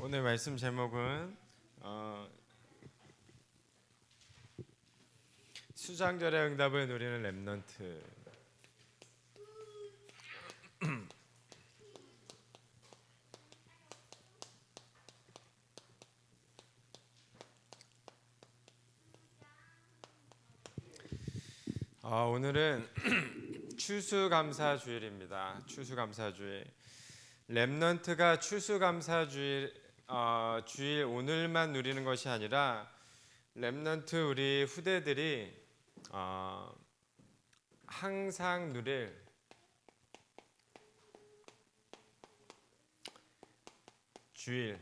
오늘 말씀 제목은 수장절의 응답을 누리는 렘넌트. 오늘은 추수감사주일입니다. 추수감사주일. 렘넌트가 추수감사주일 주일 오늘만 누리는 것이 아니라 렘넌트 우리 후대들이 항상 누릴 주일,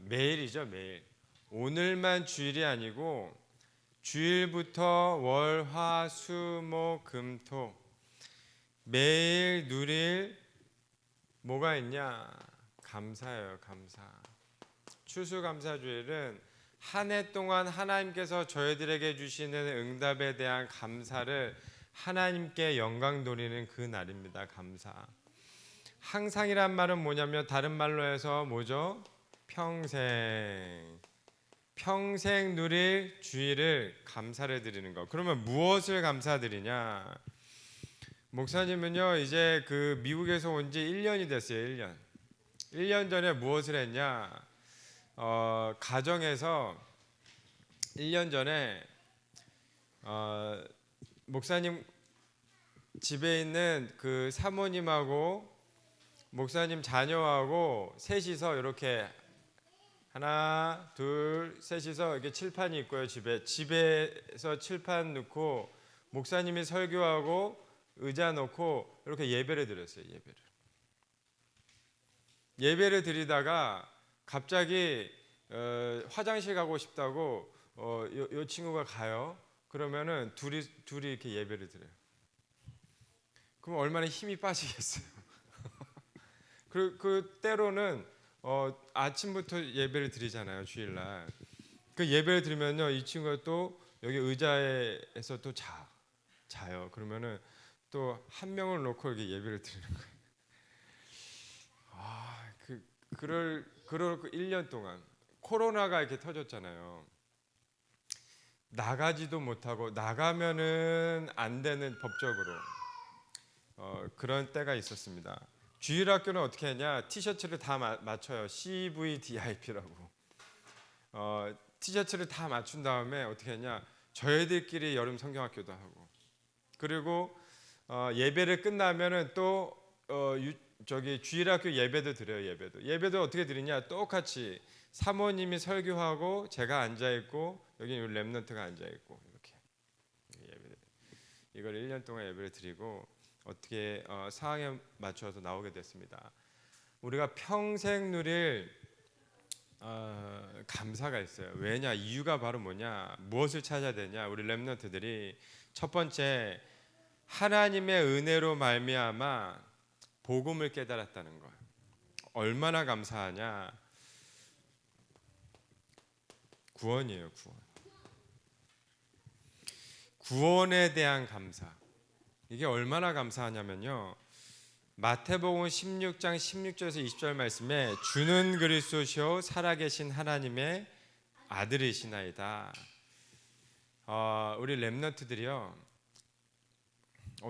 매일이죠. 매일. 오늘만 주일이 아니고 주일부터 월, 화, 수, 목, 금, 토 매일 누릴 뭐가 있냐? 감사예요. 감사. 추수감사주일은 한 해 동안 하나님께서 저희들에게 주시는 응답에 대한 감사를 하나님께 영광 돌리는 그 날입니다. 감사. 항상이란 말은 뭐냐면 다른 말로 해서 뭐죠? 평생. 평생 누릴 주일을 감사를 드리는 것. 그러면 무엇을 감사드리냐? 목사님은요 이제 그 미국에서 온 지 1년이 됐어요. 1년 전에 무엇을 했냐? 가정에서 1년 전에 목사님 집에 있는 그 사모님하고 목사님 자녀하고 셋이서 이렇게 하나, 둘, 셋이서 이렇게 칠판이 있고요. 집에서 칠판 넣고 목사님이 설교하고 의자 놓고 이렇게 예배를 드렸어요. 예배를 드리다가 갑자기 화장실 가고 싶다고 요 친구가 가요. 그러면은 둘이 이렇게 예배를 드려요. 그럼 얼마나 힘이 빠지겠어요. 그 때로는 아침부터 예배를 드리잖아요. 주일날. 그 예배를 드리면요, 이 친구가 또 여기 의자에서 또 자요. 그러면은 또 한 명을 놓고 이렇게 예배를 드리는 거예요. 그럴 1년 동안 코로나가 이렇게 터졌잖아요. 나가지도 못하고 나가면은 안 되는 법적으로 그런 때가 있었습니다. 주일학교는 어떻게 하냐? 티셔츠를 다 맞춰요. CVDIP라고. 티셔츠를 다 맞춘 다음에 어떻게 하냐? 저희들끼리 여름 성경학교도 하고. 그리고 예배를 끝나면은 또 저기 주일학교 예배도 드려요. 예배도 어떻게 드리냐? 똑같이 사모님이 설교하고 제가 앉아 있고 여기 렘넌트가 앉아 있고 이렇게 이걸 1년 동안 예배를 드리고 어떻게 상황에 맞춰서 나오게 됐습니다. 우리가 평생 누릴 감사가 있어요. 왜냐? 이유가 바로 뭐냐? 무엇을 찾아야 되냐? 우리 렘넌트들이 첫 번째 하나님의 은혜로 말미암아 복음을 깨달았다는 것. 얼마나 감사하냐? 구원이에요, 구원. 구원에 대한 감사. 이게 얼마나 감사하냐면요. 마태복음 16장 16절에서 20절 말씀에 주는 그리스도시요 살아계신 하나님의 아들이시나이다. 우리 렘넌트들이요.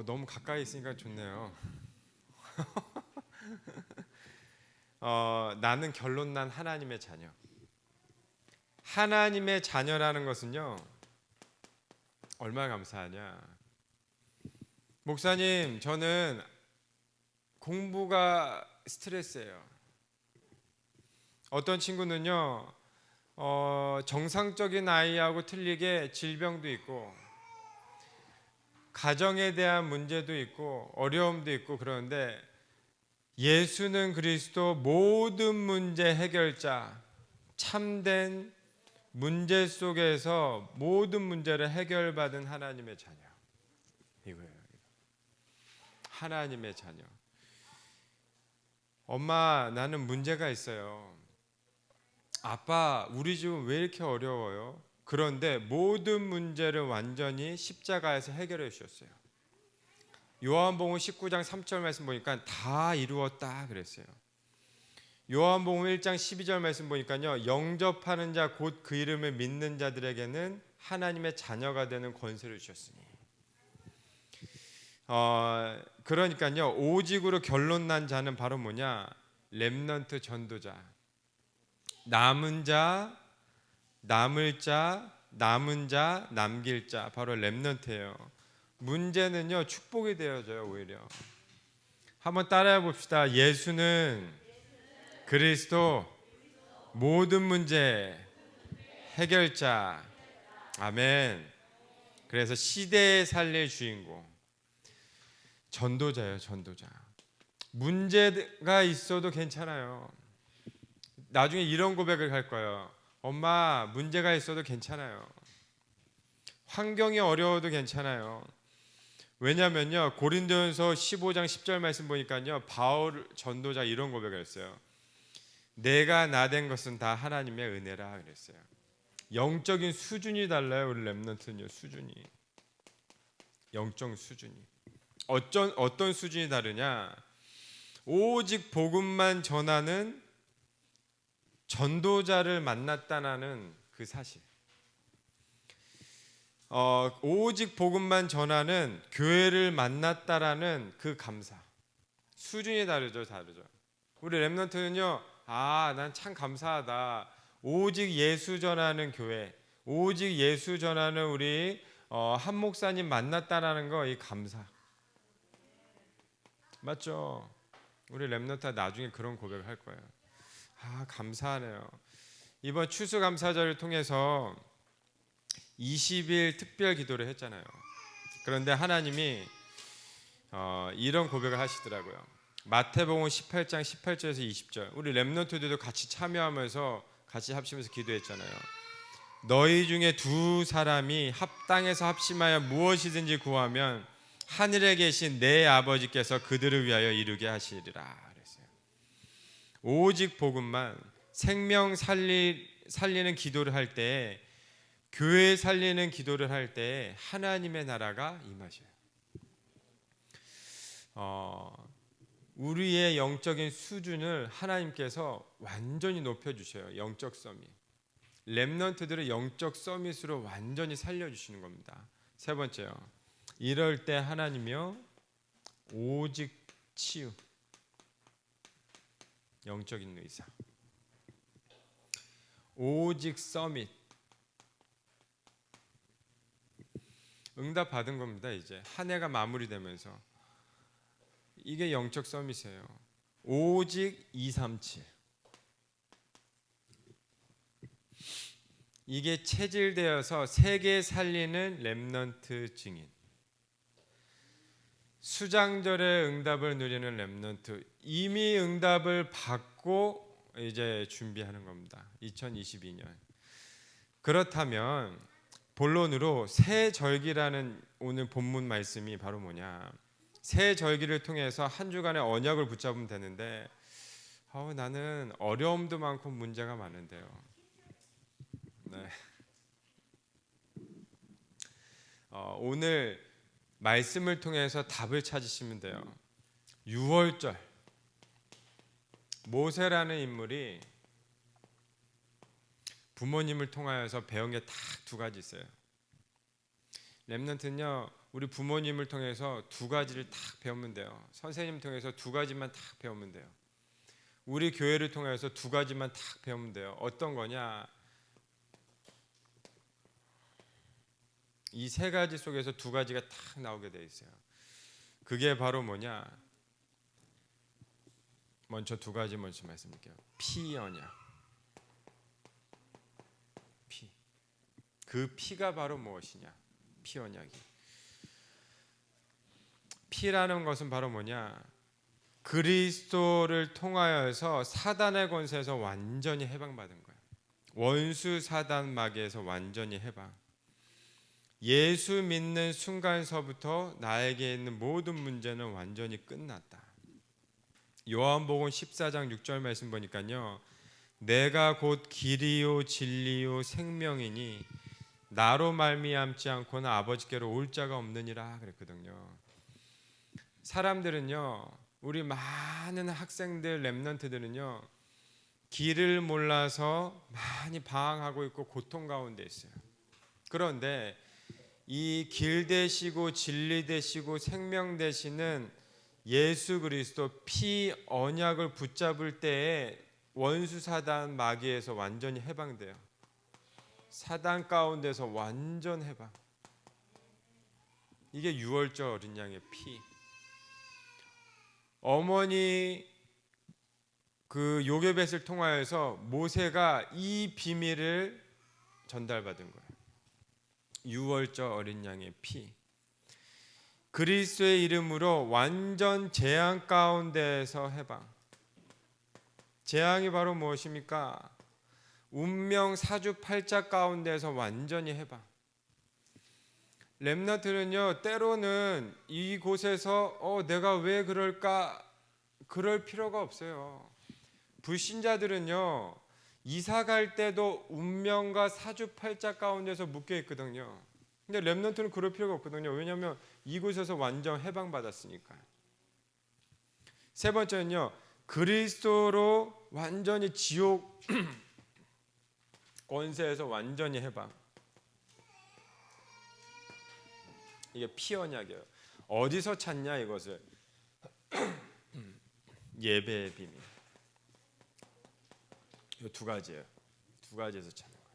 너무 가까이 있으니까 좋네요. 나는 결론 난 하나님의 자녀. 하나님의 자녀라는 것은요. 얼마나 감사하냐. 목사님, 저는 공부가 스트레스예요. 어떤 친구는요. 정상적인 아이하고 틀리게 질병도 있고 가정에 대한 문제도 있고 어려움도 있고 그러는데 예수는 그리스도 모든 문제 해결자, 참된 문제 속에서 모든 문제를 해결받은 하나님의 자녀. 이거예요. 하나님의 자녀. 엄마, 나는 문제가 있어요. 아빠, 우리 집은 왜 이렇게 어려워요? 그런데 모든 문제를 완전히 십자가에서 해결해 주셨어요. 요한복음 19장 3절 말씀 보니까 다 이루었다 그랬어요. 요한복음 1장 12절 말씀 보니까요, 영접하는 자 곧 그 이름을 믿는 자들에게는 하나님의 자녀가 되는 권세를 주셨으니. 그러니까요, 오직으로 결론 난 자는 바로 뭐냐? 렘넌트 전도자, 남은 자, 남을 자, 남은 자, 남길 자, 바로 렘넌트예요. 문제는요, 축복이 되어져요. 오히려 한번 따라해 봅시다. 예수는 그리스도, 모든 문제 해결자. 아멘. 그래서 시대에 살릴 주인공, 전도자예요. 전도자. 문제가 있어도 괜찮아요. 나중에 이런 고백을 할 거예요. 엄마, 문제가 있어도 괜찮아요. 환경이 어려워도 괜찮아요. 왜냐면요, 고린도전서 15장 10절 말씀 보니까요, 바울 전도자 이런 고백을 했어요. 내가 나 된 것은 다 하나님의 은혜라 그랬어요. 영적인 수준이 달라요. 우리 렘넌트는요, 수준이, 영적 수준이. 어떤 수준이 다르냐? 오직 복음만 전하는 전도자를 만났다는 그 사실. 오직 복음만 전하는 교회를 만났다라는 그 감사. 수준이 다르죠. 우리 렘넌트는요, 난 참 감사하다. 오직 예수 전하는 교회, 오직 예수 전하는 우리 한 목사님 만났다라는 거, 이 감사. 맞죠? 우리 렘넌트 나중에 그런 고백을 할 거예요. 감사하네요. 이번 추수감사절을 통해서 20일 특별 기도를 했잖아요. 그런데 하나님이 이런 고백을 하시더라고요. 마태복음 18장 18절에서 20절. 우리 렘넌트들도 같이 참여하면서 같이 합심해서 기도했잖아요. 너희 중에 두 사람이 합당해서 합심하여 무엇이든지 구하면 하늘에 계신 내 아버지께서 그들을 위하여 이루게 하시리라 그랬어요. 오직 복음만, 생명 살리는 기도를 할 때, 교회 살리는 기도를 할 때 하나님의 나라가 임하셔요. 우리의 영적인 수준을 하나님께서 완전히 높여주셔요. 영적 서밋. 렘넌트들의 영적 서밋으로 완전히 살려주시는 겁니다. 세 번째요, 이럴 때 하나님이요, 오직 치유, 영적인 의사, 오직 서밋. 응답 받은 겁니다. 이제 한 해가 마무리되면서 이게 영적 서밋이에요. 오직 237. 이게 체질되어서 세계 살리는 렘넌트 증인. 수장절의 응답을 누리는 렘넌트, 이미 응답을 받고 이제 준비하는 겁니다. 2022년. 그렇다면 본론으로 새 절기라는 오늘 본문 말씀이 바로 뭐냐? 새 절기를 통해서 한 주간의 언약을 붙잡으면 되는데, 나는 어려움도 많고 문제가 많은데요. 네. 오늘 말씀을 통해서 답을 찾으시면 돼요. 6월절 모세라는 인물이 부모님을 통하여서 배운 게 딱 두 가지 있어요. 렘넌트는요, 우리 부모님을 통해서 두 가지를 딱 배우면 돼요. 선생님 통해서 두 가지만 딱 배우면 돼요. 우리 교회를 통해서 두 가지만 딱 배우면 돼요. 어떤 거냐? 이 세 가지 속에서 두 가지가 딱 나오게 돼 있어요. 그게 바로 뭐냐? 먼저 두 가지 먼저 말씀드릴게요. 피 언약. 피. 그 피가 바로 무엇이냐? 피 언약이. 피라는 것은 바로 뭐냐? 그리스도를 통하여서 사단의 권세에서 완전히 해방받은 거예요. 원수 사단 마귀에서 완전히 해방. 예수 믿는 순간서부터 나에게 있는 모든 문제는 완전히 끝났다. 요한복음 14장 6절 말씀 보니까요, 내가 곧 길이요 진리요 생명이니 나로 말미암지 않고는 아버지께로 올 자가 없느니라 그랬거든요. 사람들은요, 우리 많은 학생들 렘넌트들은요, 길을 몰라서 많이 방황하고 있고 고통 가운데 있어요. 그런데 이 길 되시고 진리 되시고 생명 되시는 예수 그리스도 피 언약을 붙잡을 때에 원수 사단 마귀에서 완전히 해방돼요. 사단 가운데서 완전 해방. 이게 유월절 어린 양의 피. 어머니 그 요게벳을 통하여서 모세가 이 비밀을 전달받은 거예요. 유월절 어린 양의 피. 그리스도의 이름으로 완전 재앙 가운데에서 해방. 재앙이 바로 무엇입니까? 운명 사주팔자 가운데에서 완전히 해방. 렘넌트는요, 때로는 이곳에서 내가 왜 그럴까? 그럴 필요가 없어요. 불신자들은요, 이사 갈 때도 운명과 사주팔자 가운데서 묶여 있거든요. 근데 렘넌트는 그럴 필요가 없거든요. 왜냐하면 이곳에서 완전 해방받았으니까. 세 번째는요, 그리스도로 완전히 지옥 권세에서 완전히 해방. 이게 피 언약이에요. 어디서 찾냐 이것을? 예배의 비밀. 이 두 가지예요. 두 가지에서 찾는 거예요.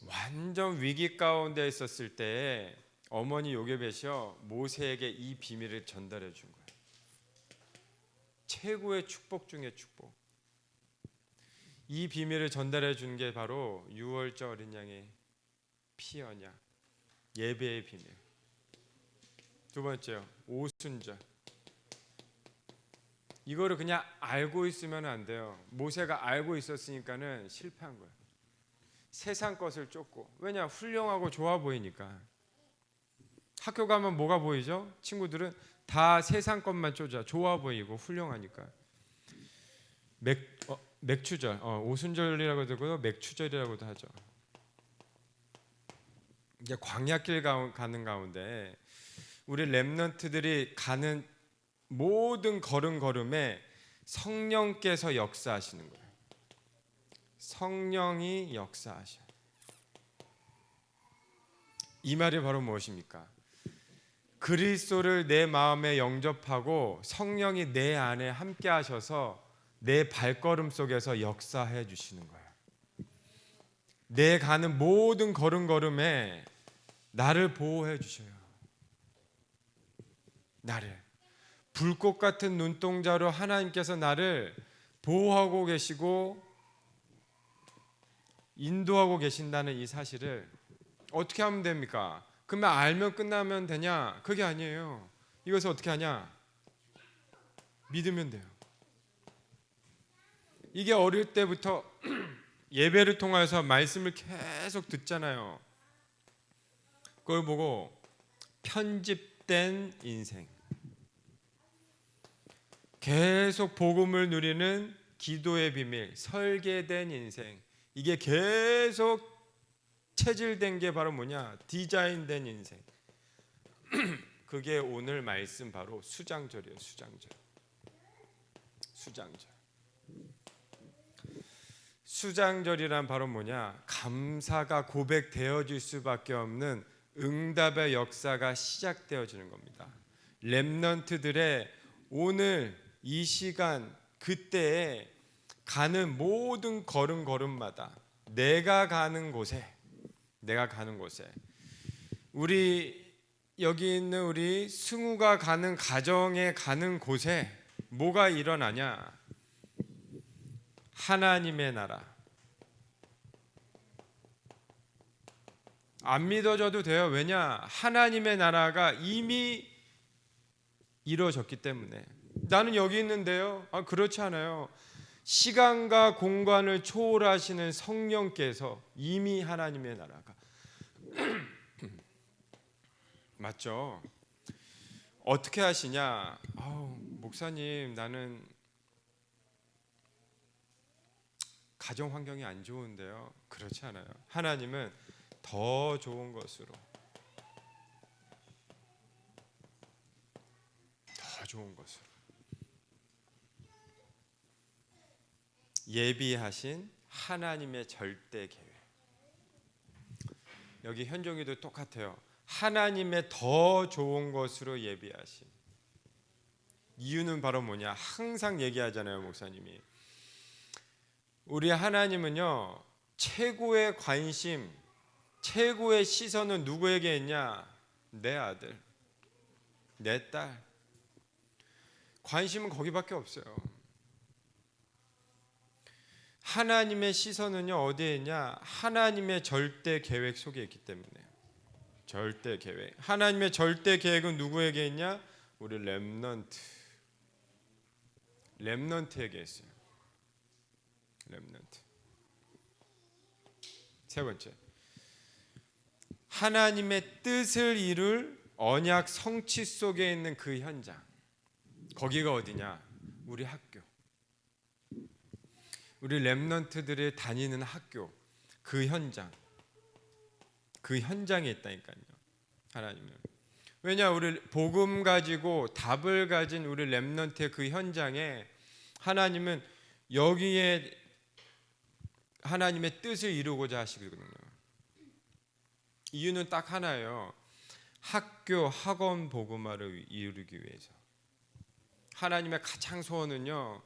완전 위기 가운데 있었을 때 어머니 요게벳이요 모세에게 이 비밀을 전달해 준 거예요. 최고의 축복 중의 축복. 이 비밀을 전달해 준 게 바로 유월절 어린 양의 피 언약, 예배의 비밀. 두 번째요, 오순절. 이거를 그냥 알고 있으면 안 돼요. 모세가 알고 있었으니까는 실패한 거예요. 세상 것을 쫓고. 왜냐? 훌륭하고 좋아 보이니까. 학교 가면 뭐가 보이죠? 친구들은 다 세상 것만 쫓아. 좋아 보이고 훌륭하니까. 맥추절, 오순절이라고도 하고 맥추절이라고도 하죠. 이제 광야길 가는 가운데 우리 렘넌트들이 가는 모든 걸음걸음에 성령께서 역사하시는 거예요. 성령이 역사하셔. 이 말이 바로 무엇입니까? 그리스도를 내 마음에 영접하고 성령이 내 안에 함께 하셔서 내 발걸음 속에서 역사해 주시는 거예요. 내 가는 모든 걸음걸음에 나를 보호해 주셔요. 나를 불꽃 같은 눈동자로 하나님께서 나를 보호하고 계시고 인도하고 계신다는 이 사실을 어떻게 하면 됩니까? 그러면 알면 끝나면 되냐? 그게 아니에요. 이것을 어떻게 하냐? 믿으면 돼요. 이게 어릴 때부터 예배를 통해서 말씀을 계속 듣잖아요. 그걸 보고 편집된 인생, 계속 복음을 누리는 기도의 비밀, 설계된 인생, 이게 계속 체질된 게 바로 뭐냐? 디자인된 인생. 그게 오늘 말씀 바로 수장절이에요. 수장절. 수장절. 수장절이란 바로 뭐냐? 감사가 고백되어질 수밖에 없는 응답의 역사가 시작되어지는 겁니다. 렘넌트들의 오늘 이 시간 그때에 가는 모든 걸음걸음마다 내가 가는 곳에 우리 여기 있는 우리 승우가 가는 가정에 가는 곳에 뭐가 일어나냐? 하나님의 나라. 안 믿어져도 돼요. 왜냐? 하나님의 나라가 이미 이루어졌기 때문에. 나는 여기 있는데요. 그렇지 않아요. 시간과 공간을 초월하시는 성령께서 이미 하나님의 나라가 맞죠? 어떻게 하시냐? 목사님, 나는 가정 환경이 안 좋은데요. 그렇지 않아요. 하나님은 더 좋은 것으로, 더 좋은 것으로. 예비하신 하나님의 절대 계획. 여기 현종이도 똑같아요. 하나님의 더 좋은 것으로 예비하심. 이유는 바로 뭐냐? 항상 얘기하잖아요, 목사님이. 우리 하나님은요, 최고의 관심, 최고의 시선은 누구에게 있냐? 내 아들, 내 딸. 관심은 거기밖에 없어요. 하나님의 시선은요, 어디에 있냐? 하나님의 절대 계획 속에 있기 때문에. 절대 계획. 하나님의 절대 계획은 누구에게 있냐? 우리 렘넌트에게 있어요. 렘넌트. 세 번째, 하나님의 뜻을 이룰 언약 성취 속에 있는 그 현장. 거기가 어디냐? 우리 학교. 우리 렘넌트들이 다니는 학교. 그 현장. 그 현장에 있다니까요. 하나님은. 왜냐? 우리 복음 가지고 답을 가진 우리 렘넌트의 그 현장에 하나님은 여기에 하나님의 뜻을 이루고자 하시거든요. 이유는 딱 하나예요. 학교, 학원 복음화를 이루기 위해서. 하나님의 가장 소원은요,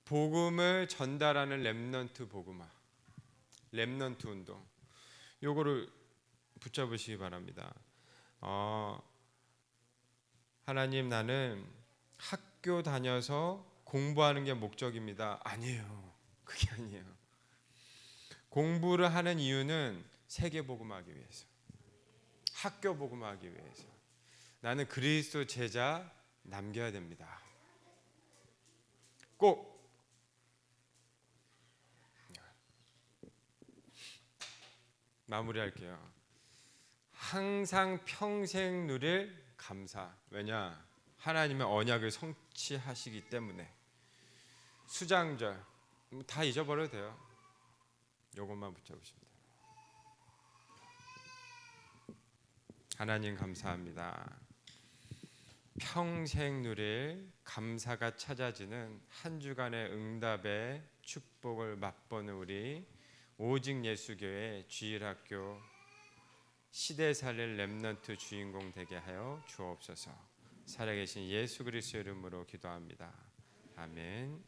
복음을 전달하는 렘넌트 복음화, 렘넌트 운동. 요거를 붙잡으시기 바랍니다. 하나님, 나는 학교 다녀서 공부하는 게 목적입니다. 아니에요. 그게 아니에요. 공부를 하는 이유는 세계 복음하기 위해서, 학교 복음하기 위해서. 나는 그리스도 제자 남겨야 됩니다. 꼭 마무리할게요. 항상 평생 누릴 감사. 왜냐? 하나님의 언약을 성취하시기 때문에. 수장절 다 잊어버려도 돼요. 요것만 붙잡으시면 돼요. 하나님 감사합니다. 평생 누릴 감사가 찾아지는 한 주간의 응답의 축복을 맛보는 우리 오직 예수교회 주일학교 시대 살릴 렘넌트 주인공 되게 하여 주옵소서. 살아계신 예수 그리스도 이름으로 기도합니다. 아멘.